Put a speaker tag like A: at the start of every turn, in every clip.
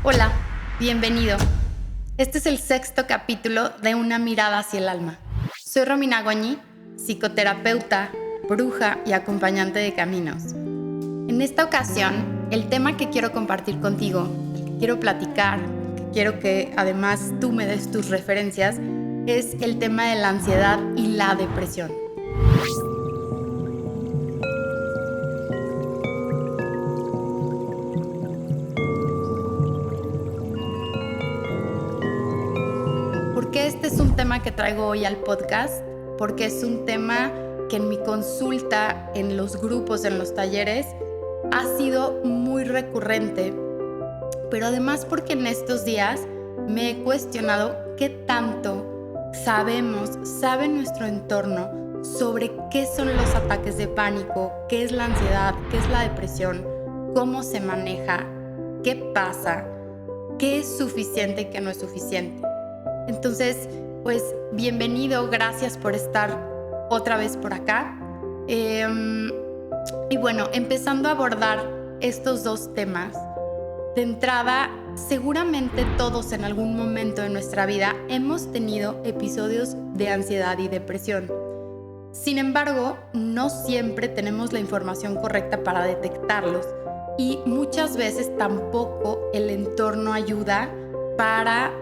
A: Hola, bienvenido. Este es el 6º capítulo de Una mirada hacia el alma. Soy Romina Goñi, psicoterapeuta, bruja y acompañante de caminos. En esta ocasión, el tema que quiero compartir contigo, el que quiero platicar, que quiero que además tú me des tus referencias, es el tema de la ansiedad y la depresión. ¿Por qué este es un tema que traigo hoy al podcast? Porque es un tema que en mi consulta, en los grupos, en los talleres, ha sido muy recurrente. Pero además porque en estos días me he cuestionado qué tanto sabe nuestro entorno sobre qué son los ataques de pánico, qué es la ansiedad, qué es la depresión, cómo se maneja, qué pasa, qué es suficiente y qué no es suficiente. Entonces, pues bienvenido, gracias por estar otra vez por acá. Y bueno, empezando a abordar estos dos temas, de entrada, seguramente todos en algún momento de nuestra vida hemos tenido episodios de ansiedad y depresión. Sin embargo, no siempre tenemos la información correcta para detectarlos y muchas veces tampoco el entorno ayuda para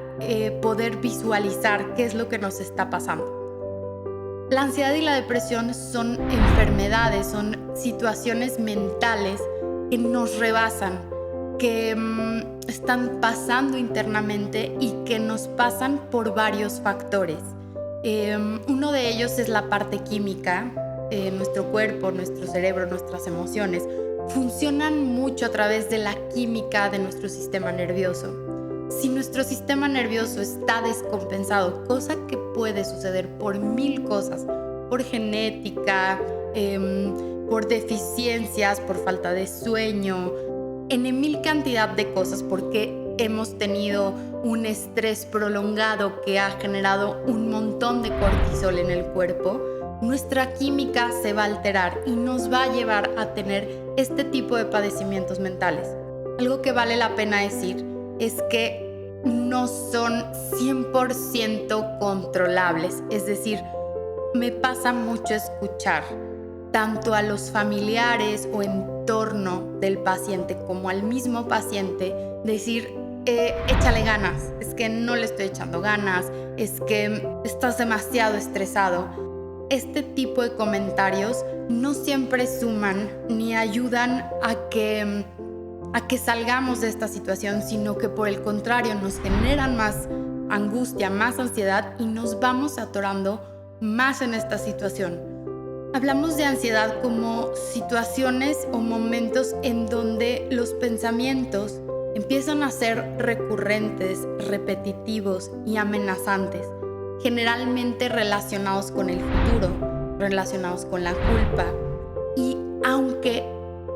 A: poder visualizar qué es lo que nos está pasando. La ansiedad y la depresión son enfermedades, son situaciones mentales que nos rebasan, que están pasando internamente y que nos pasan por varios factores. Uno de ellos es la parte química. Nuestro cuerpo, nuestro cerebro, nuestras emociones funcionan mucho a través de la química de nuestro sistema nervioso. Si nuestro sistema nervioso está descompensado, cosa que puede suceder por 1000 cosas, por genética, por deficiencias, por falta de sueño, en 1000 cantidad de cosas, porque hemos tenido un estrés prolongado que ha generado un montón de cortisol en el cuerpo, nuestra química se va a alterar y nos va a llevar a tener este tipo de padecimientos mentales. Algo que vale la pena decir es que no son 100% controlables. Es decir, me pasa mucho escuchar tanto a los familiares o entorno del paciente como al mismo paciente decir, échale ganas, es que no le estoy echando ganas, es que estás demasiado estresado. Este tipo de comentarios no siempre suman ni ayudan a que salgamos de esta situación, sino que por el contrario nos generan más angustia, más ansiedad y nos vamos atorando más en esta situación. Hablamos de ansiedad como situaciones o momentos en donde los pensamientos empiezan a ser recurrentes, repetitivos y amenazantes, generalmente relacionados con el futuro, relacionados con la culpa. Y aunque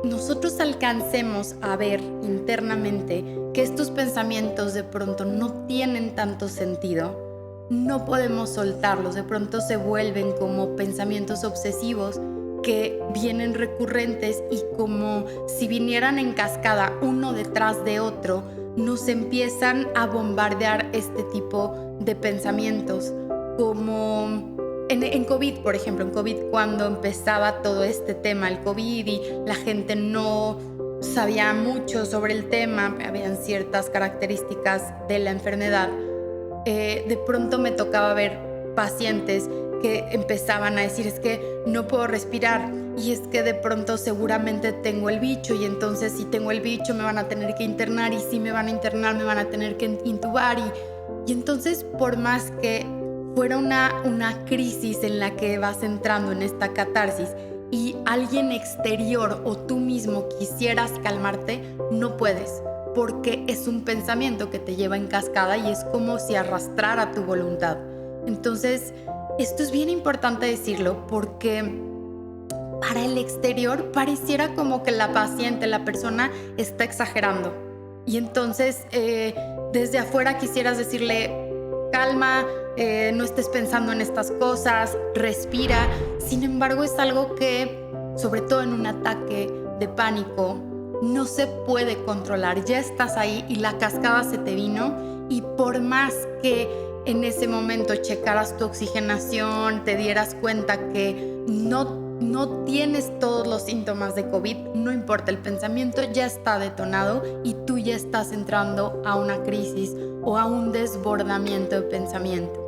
A: nosotros alcancemos a ver internamente que estos pensamientos de pronto no tienen tanto sentido, no podemos soltarlos, de pronto se vuelven como pensamientos obsesivos que vienen recurrentes y como si vinieran en cascada uno detrás de otro, nos empiezan a bombardear este tipo de pensamientos, como en COVID, por ejemplo, en COVID cuando empezaba todo este tema, el COVID, y la gente no sabía mucho sobre el tema, habían ciertas características de la enfermedad, de pronto me tocaba ver pacientes que empezaban a decir, es que no puedo respirar, y es que de pronto seguramente tengo el bicho, y entonces si tengo el bicho me van a tener que internar, y si me van a internar me van a tener que intubar, y entonces por más que fuera una crisis en la que vas entrando en esta catarsis y alguien exterior o tú mismo quisieras calmarte, no puedes, porque es un pensamiento que te lleva en cascada y es como si arrastrara tu voluntad. Entonces, esto es bien importante decirlo porque para el exterior pareciera como que la paciente, la persona está exagerando. Y entonces, desde afuera quisieras decirle, calma, no estés pensando en estas cosas, respira. Sin embargo, es algo que, sobre todo en un ataque de pánico, no se puede controlar. Ya estás ahí y la cascada se te vino, y por más que en ese momento checaras tu oxigenación, te dieras cuenta que no tienes todos los síntomas de COVID, no importa, el pensamiento ya está detonado y tú ya estás entrando a una crisis o a un desbordamiento de pensamiento.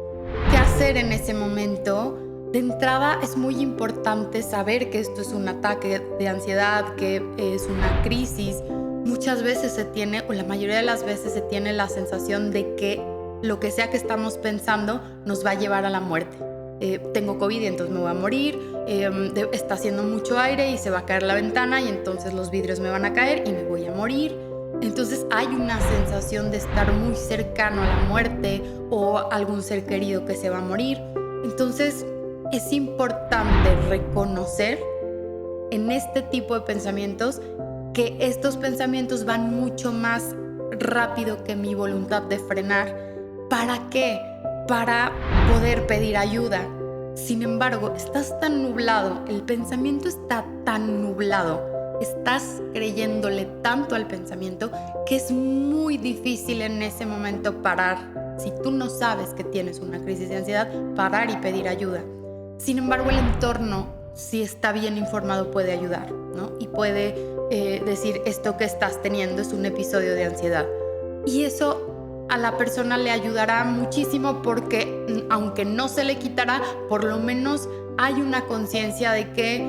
A: ¿Qué hacer en ese momento? De entrada es muy importante saber que esto es un ataque de ansiedad, que es una crisis. Muchas veces se tiene, o la mayoría de las veces se tiene la sensación de que lo que sea que estamos pensando nos va a llevar a la muerte. Tengo COVID y entonces me voy a morir, está haciendo mucho aire y se va a caer la ventana y entonces los vidrios me van a caer y me voy a morir. Entonces hay una sensación de estar muy cercano a la muerte o algún ser querido que se va a morir. Entonces es importante reconocer en este tipo de pensamientos que estos pensamientos van mucho más rápido que mi voluntad de frenar. ¿Para qué? Para poder pedir ayuda. Sin embargo, estás tan nublado, el pensamiento está tan nublado, estás creyéndole tanto al pensamiento que es muy difícil en ese momento parar. Si tú no sabes que tienes una crisis de ansiedad, parar y pedir ayuda. Sin embargo, el entorno, si está bien informado, puede ayudar, ¿no? Y puede decir, esto que estás teniendo es un episodio de ansiedad. Y eso a la persona le ayudará muchísimo porque, aunque no se le quitará, por lo menos hay una conciencia de que,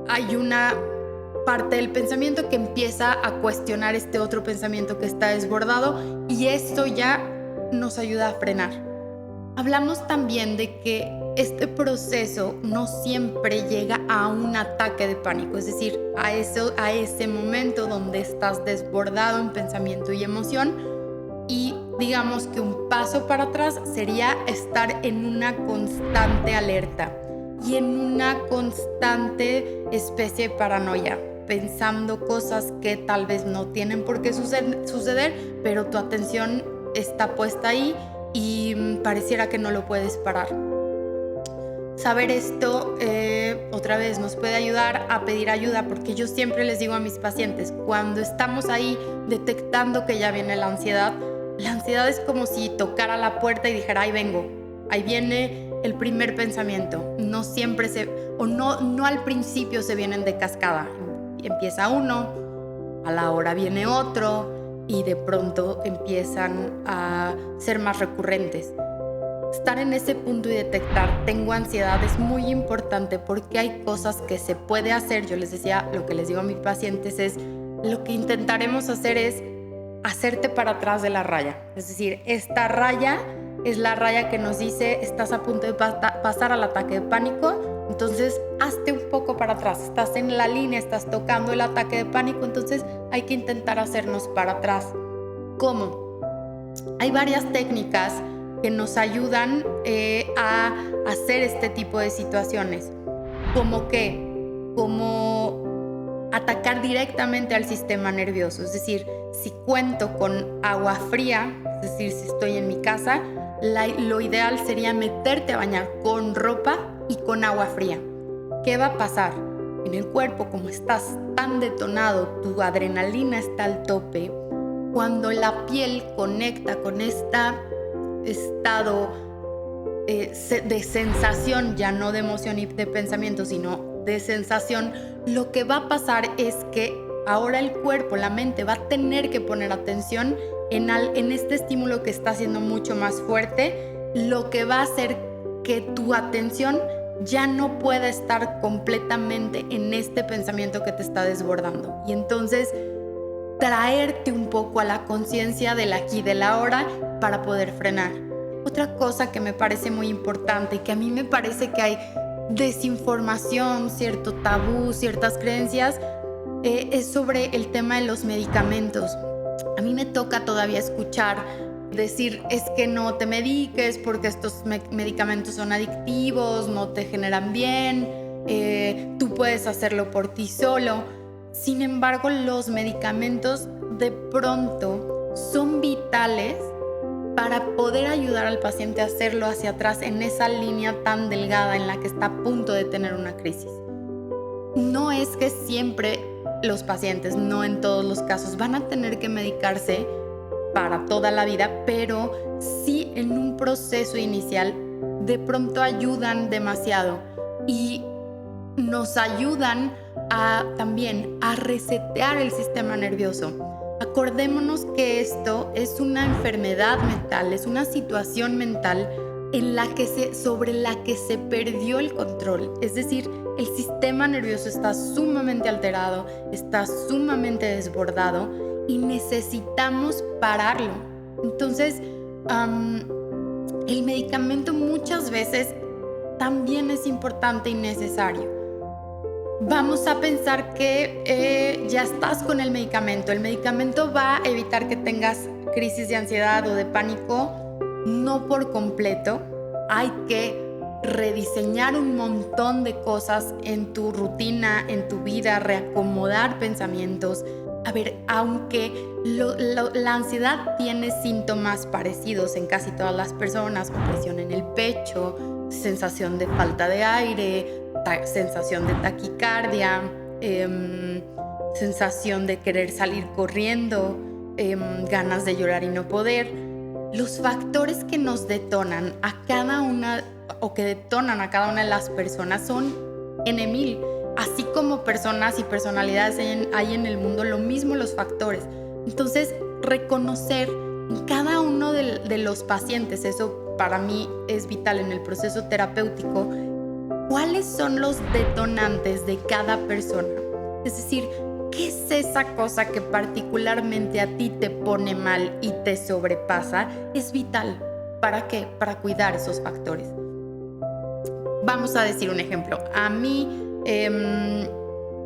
A: hay una parte del pensamiento que empieza a cuestionar este otro pensamiento que está desbordado, y esto ya nos ayuda a frenar. Hablamos también de que este proceso no siempre llega a un ataque de pánico, es decir, a ese momento donde estás desbordado en pensamiento y emoción, y digamos que un paso para atrás sería estar en una constante alerta y en una constante especie de paranoia, pensando cosas que tal vez no tienen por qué suceder, pero tu atención está puesta ahí y pareciera que no lo puedes parar. Saber esto, otra vez, nos puede ayudar a pedir ayuda, porque yo siempre les digo a mis pacientes, cuando estamos ahí detectando que ya viene la ansiedad es como si tocara la puerta y dijera, ahí vengo, ahí viene el primer pensamiento. No siempre no al principio se vienen de cascada. Empieza uno, a la hora viene otro y de pronto empiezan a ser más recurrentes. Estar en ese punto y detectar tengo ansiedad es muy importante, porque hay cosas que se puede hacer. Yo les decía, lo que les digo a mis pacientes es, lo que intentaremos hacer es hacerte para atrás de la raya. Es decir, esta raya es la raya que nos dice, estás a punto de pasar al ataque de pánico, entonces hazte un poco para atrás. Estás en la línea, estás tocando el ataque de pánico, entonces hay que intentar hacernos para atrás. ¿Cómo? Hay varias técnicas que nos ayudan a hacer este tipo de situaciones. Como atacar directamente al sistema nervioso. Es decir, si cuento con agua fría, es decir, si estoy en mi casa, lo ideal sería meterte a bañar con ropa y con agua fría. ¿Qué va a pasar? En el cuerpo, como estás tan detonado, tu adrenalina está al tope. Cuando la piel conecta con este estado de sensación, ya no de emoción y de pensamiento, sino de sensación, lo que va a pasar es que ahora el cuerpo, la mente, va a tener que poner atención en este estímulo que está siendo mucho más fuerte, lo que va a hacer que tu atención ya no pueda estar completamente en este pensamiento que te está desbordando. Y entonces traerte un poco a la conciencia del aquí y del ahora para poder frenar. Otra cosa que me parece muy importante y que a mí me parece que hay desinformación, cierto tabú, ciertas creencias, es sobre el tema de los medicamentos. A mí me toca todavía escuchar decir, es que no te mediques porque estos medicamentos son adictivos, no te generan bien, tú puedes hacerlo por ti solo. Sin embargo, los medicamentos de pronto son vitales para poder ayudar al paciente a hacerlo hacia atrás en esa línea tan delgada en la que está a punto de tener una crisis. No es que siempre los pacientes, no en todos los casos, van a tener que medicarse para toda la vida, pero sí en un proceso inicial de pronto ayudan demasiado y nos ayudan también a resetear el sistema nervioso. Acordémonos que esto es una enfermedad mental, es una situación mental sobre la que se perdió el control. Es decir, el sistema nervioso está sumamente alterado, está sumamente desbordado y necesitamos pararlo. Entonces, el medicamento muchas veces también es importante y necesario. Vamos a pensar que ya estás con el medicamento. El medicamento va a evitar que tengas crisis de ansiedad o de pánico, no por completo. Hay que rediseñar un montón de cosas en tu rutina, en tu vida, reacomodar pensamientos. A ver, aunque la ansiedad tiene síntomas parecidos en casi todas las personas, presión en el pecho, sensación de falta de aire, sensación de taquicardia, sensación de querer salir corriendo, ganas de llorar y no poder. Los factores que nos detonan a cada una o que detonan a cada una de las personas son N,000. Así como personas y personalidades hay en el mundo, lo mismo los factores. Entonces, reconocer en cada uno de los pacientes, eso para mí es vital en el proceso terapéutico, cuáles son los detonantes de cada persona. Es decir, ¿qué es esa cosa que particularmente a ti te pone mal y te sobrepasa? Es vital. ¿Para qué? Para cuidar esos factores. Vamos a decir un ejemplo. A mí,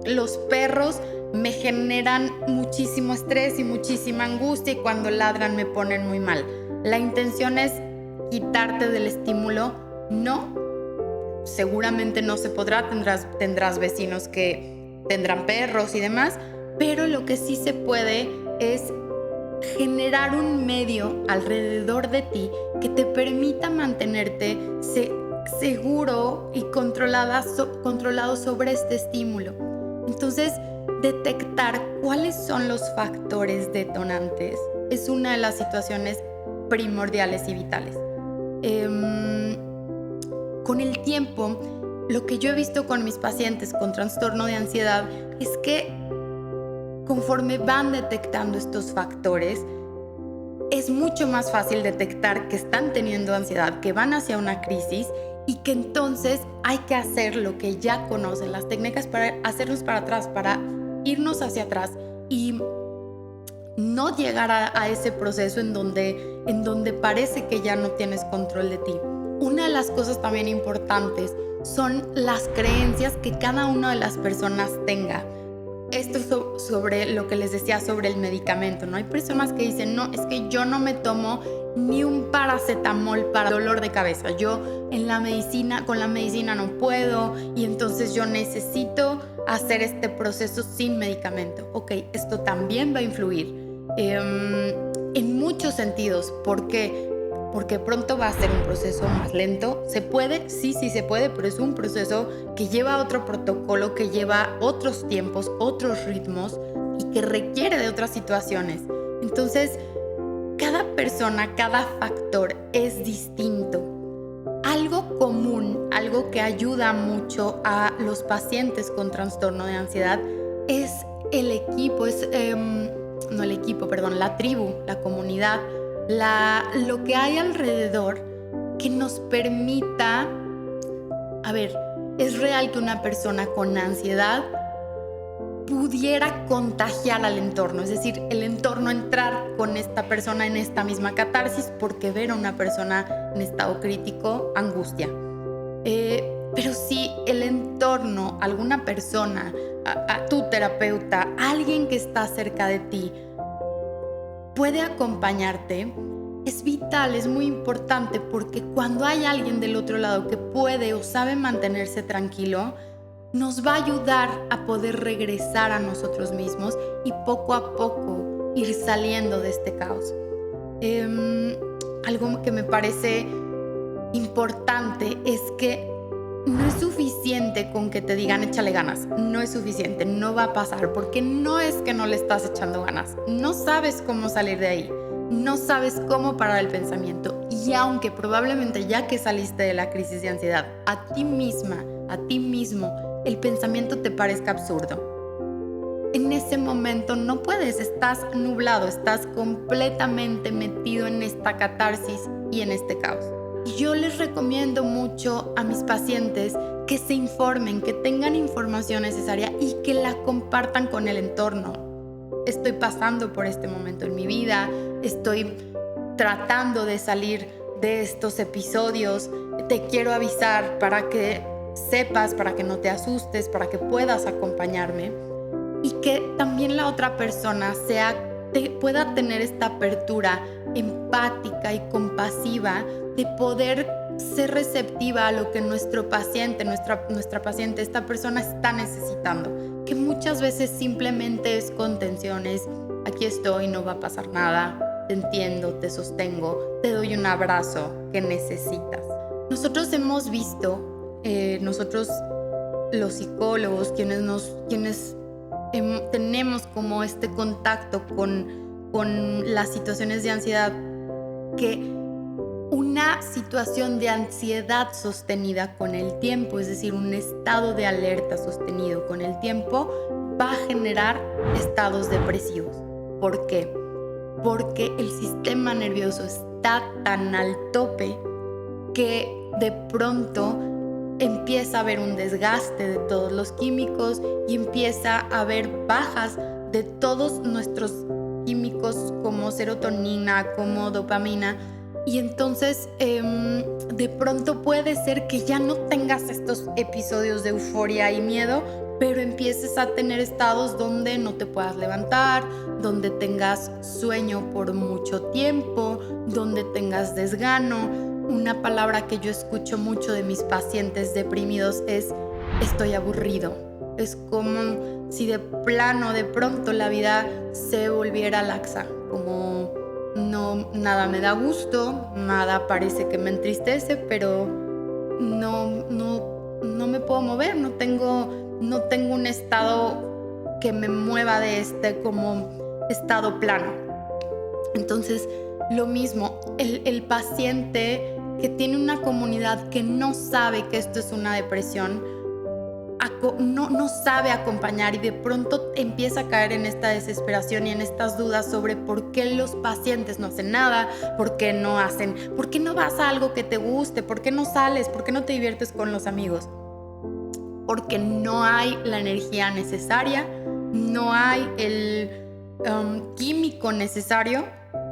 A: los perros me generan muchísimo estrés y muchísima angustia y cuando ladran me ponen muy mal. ¿La intención es quitarte del estímulo? No. Seguramente no se podrá, tendrás vecinos que tendrán perros y demás, pero lo que sí se puede es generar un medio alrededor de ti que te permita mantenerte seguro y controlado sobre este estímulo. Entonces, detectar cuáles son los factores detonantes es una de las situaciones primordiales y vitales. Con el tiempo, lo que yo he visto con mis pacientes con trastorno de ansiedad es que conforme van detectando estos factores, es mucho más fácil detectar que están teniendo ansiedad, que van hacia una crisis y que entonces hay que hacer lo que ya conocen, las técnicas para hacernos para atrás, para irnos hacia atrás y no llegar a ese proceso en donde parece que ya no tienes control de ti. Una de las cosas también importantes son las creencias que cada una de las personas tenga. Esto es sobre lo que les decía sobre el medicamento, ¿no? Hay personas que dicen, no, es que yo no me tomo ni un paracetamol para dolor de cabeza. Yo con la medicina no puedo y entonces yo necesito hacer este proceso sin medicamento. Ok, esto también va a influir en muchos sentidos. ¿Por qué? Porque pronto va a ser un proceso más lento. ¿Se puede? Sí se puede, pero es un proceso que lleva otro protocolo, que lleva otros tiempos, otros ritmos y que requiere de otras situaciones. Entonces, cada persona, cada factor es distinto. Algo común, algo que ayuda mucho a los pacientes con trastorno de ansiedad es la tribu, la comunidad, lo que hay alrededor que nos permita, es real que una persona con ansiedad pudiera contagiar al entorno, es decir, el entorno entrar con esta persona en esta misma catarsis porque ver a una persona en estado crítico angustia. Pero si el entorno, alguna persona, a tu terapeuta, alguien que está cerca de ti, puede acompañarte, es vital, es muy importante, porque cuando hay alguien del otro lado que puede o sabe mantenerse tranquilo, nos va a ayudar a poder regresar a nosotros mismos y poco a poco ir saliendo de este caos. Algo que me parece importante es que no es suficiente con que te digan échale ganas, no es suficiente, no va a pasar, porque no es que no le estás echando ganas, no sabes cómo salir de ahí, no sabes cómo parar el pensamiento, y aunque probablemente ya que saliste de la crisis de ansiedad, a ti misma, a ti mismo, el pensamiento te parezca absurdo, en ese momento no puedes, estás nublado, estás completamente metido en esta catarsis y en este caos. Yo les recomiendo mucho a mis pacientes que se informen, que tengan información necesaria y que la compartan con el entorno. Estoy pasando por este momento en mi vida, estoy tratando de salir de estos episodios, te quiero avisar para que sepas, para que no te asustes, para que puedas acompañarme y que también la otra persona pueda tener esta apertura empática y compasiva de poder ser receptiva a lo que nuestro paciente, nuestra paciente, esta persona está necesitando, que muchas veces simplemente es contenciones, aquí estoy, no va a pasar nada, te entiendo, te sostengo, te doy un abrazo que necesitas. Nosotros hemos visto, nosotros los psicólogos, quienes tenemos como este contacto con las situaciones de ansiedad, que una situación de ansiedad sostenida con el tiempo, es decir, un estado de alerta sostenido con el tiempo, va a generar estados depresivos. ¿Por qué? Porque el sistema nervioso está tan al tope que de pronto empieza a haber un desgaste de todos los químicos y empieza a haber bajas de todos nuestros químicos como serotonina, como dopamina. Y entonces de pronto puede ser que ya no tengas estos episodios de euforia y miedo, pero empieces a tener estados donde no te puedas levantar, donde tengas sueño por mucho tiempo, donde tengas desgano. Una palabra que yo escucho mucho de mis pacientes deprimidos es estoy aburrido. Es como si de plano, de pronto la vida se volviera laxa, como no, nada me da gusto, nada parece que me entristece, pero no me puedo mover, no tengo un estado que me mueva de este como estado plano. Entonces, lo mismo, el paciente que tiene una comunidad que no sabe que esto es una depresión, no sabe acompañar y de pronto empieza a caer en esta desesperación y en estas dudas sobre por qué los pacientes no hacen nada, por qué no vas a algo que te guste, por qué no sales, por qué no te diviertes con los amigos. Porque no hay la energía necesaria, no hay el químico necesario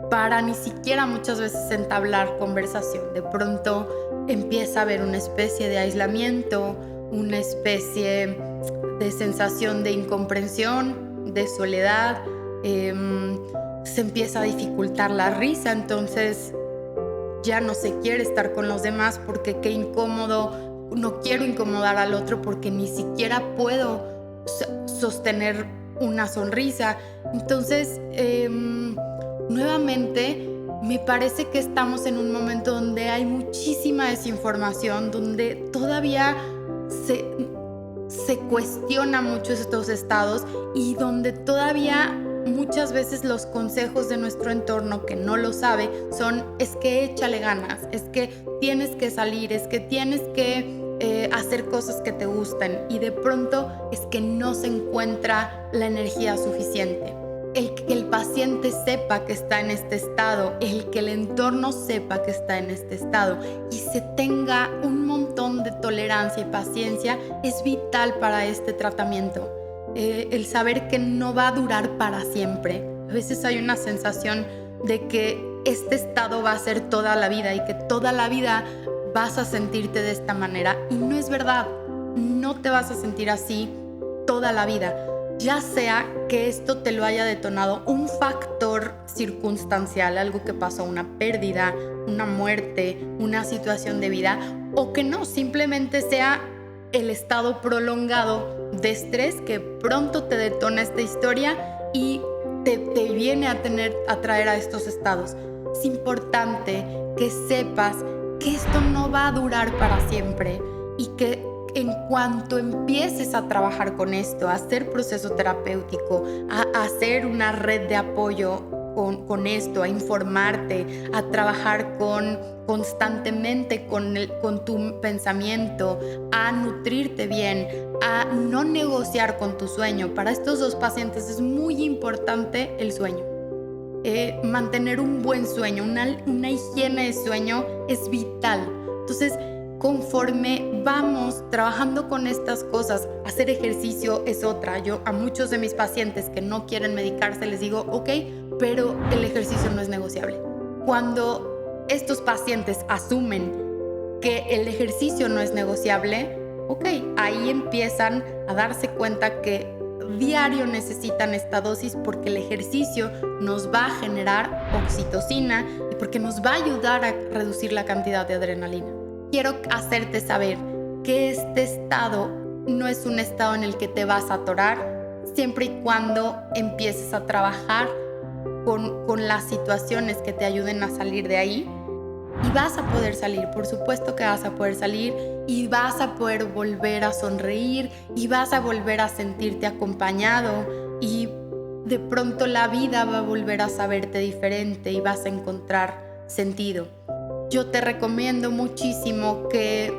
A: para ni siquiera muchas veces entablar conversación. De pronto empieza a haber una especie de aislamiento, una especie de sensación de incomprensión, de soledad, se empieza a dificultar la risa, entonces ya no se quiere estar con los demás porque qué incómodo, no quiero incomodar al otro porque ni siquiera puedo sostener una sonrisa. Entonces, nuevamente, me parece que estamos en un momento donde hay muchísima desinformación, donde todavía se cuestiona mucho estos estados y donde todavía muchas veces los consejos de nuestro entorno que no lo sabe es que échale ganas, es que tienes que salir, es que tienes que hacer cosas que te gustan y de pronto es que no se encuentra la energía suficiente. El que el paciente sepa que está en este estado, el que el entorno sepa que está en este estado y se tenga un montón de tolerancia y paciencia es vital para este tratamiento. El saber que no va a durar para siempre. A veces hay una sensación de que este estado va a ser toda la vida y que toda la vida vas a sentirte de esta manera y no es verdad. No te vas a sentir así toda la vida. Ya sea que esto te lo haya detonado un factor circunstancial, algo que pasó, una pérdida, una muerte, una situación de vida, o que no, simplemente sea el estado prolongado de estrés que pronto te detona esta historia y te viene a traer a estos estados. Es importante que sepas que esto no va a durar para siempre y que en cuanto empieces a trabajar con esto, a hacer proceso terapéutico, a hacer una red de apoyo con esto, a informarte, a trabajar constantemente con tu pensamiento, a nutrirte bien, a no negociar con tu sueño. Para estos dos pacientes es muy importante el sueño. Mantener un buen sueño, una higiene de sueño es vital. Entonces, conforme vamos trabajando con estas cosas, hacer ejercicio es otra. Yo a muchos de mis pacientes que no quieren medicarse les digo, ok, pero el ejercicio no es negociable. Cuando estos pacientes asumen que el ejercicio no es negociable, ok, ahí empiezan a darse cuenta que diario necesitan esta dosis porque el ejercicio nos va a generar oxitocina y porque nos va a ayudar a reducir la cantidad de adrenalina. Quiero hacerte saber que este estado no es un estado en el que te vas a atorar siempre y cuando empieces a trabajar con las situaciones que te ayuden a salir de ahí. Y vas a poder salir, por supuesto que vas a poder salir y vas a poder volver a sonreír y vas a volver a sentirte acompañado y de pronto la vida va a volver a saberte diferente y vas a encontrar sentido. Yo te recomiendo muchísimo que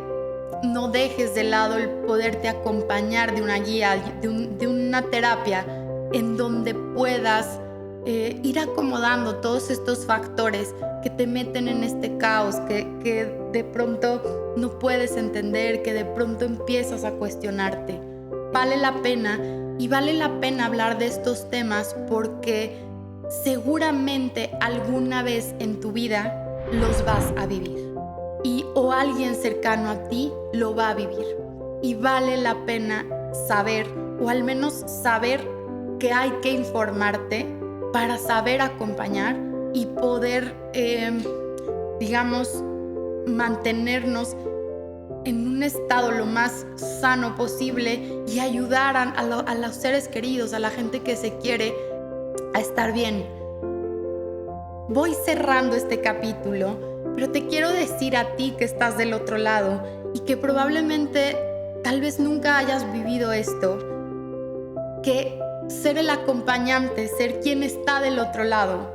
A: no dejes de lado el poderte acompañar de una guía, de una terapia en donde puedas ir acomodando todos estos factores que te meten en este caos, que de pronto no puedes entender, que de pronto empiezas a cuestionarte. Vale la pena y vale la pena hablar de estos temas porque seguramente alguna vez en tu vida los vas a vivir o alguien cercano a ti lo va a vivir y vale la pena saber o al menos saber que hay que informarte para saber acompañar y poder, mantenernos en un estado lo más sano posible y ayudar a los seres queridos, a la gente que se quiere, a estar bien. Voy cerrando este capítulo, pero te quiero decir a ti que estás del otro lado y que probablemente tal vez nunca hayas vivido esto, que ser el acompañante, ser quien está del otro lado,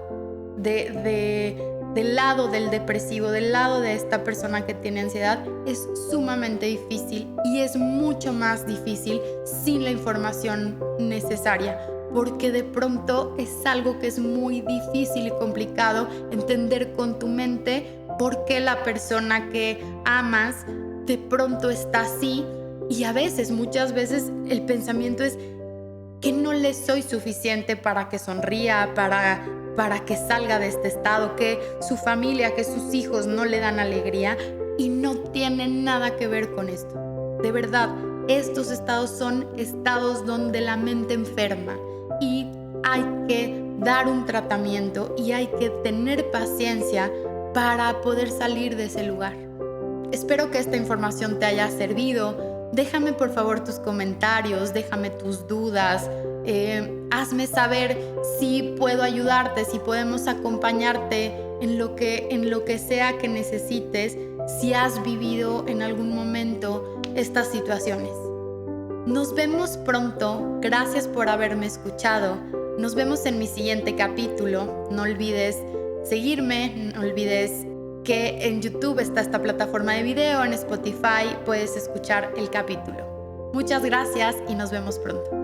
A: del lado del depresivo, del lado de esta persona que tiene ansiedad, es sumamente difícil y es mucho más difícil sin la información necesaria, porque de pronto es algo que es muy difícil y complicado entender con tu mente por qué la persona que amas de pronto está así y muchas veces el pensamiento es que no le soy suficiente para que sonría, para que salga de este estado, que su familia, que sus hijos no le dan alegría y no tiene nada que ver con esto. De verdad, estos estados son estados donde la mente enferma y hay que dar un tratamiento y hay que tener paciencia para poder salir de ese lugar. Espero que esta información te haya servido. Déjame por favor tus comentarios, déjame tus dudas, hazme saber si puedo ayudarte, si podemos acompañarte en lo que sea que necesites, si has vivido en algún momento estas situaciones. Nos vemos pronto, gracias por haberme escuchado, nos vemos en mi siguiente capítulo, no olvides seguirme, no olvides que en YouTube está esta plataforma de video, en Spotify puedes escuchar el capítulo. Muchas gracias y nos vemos pronto.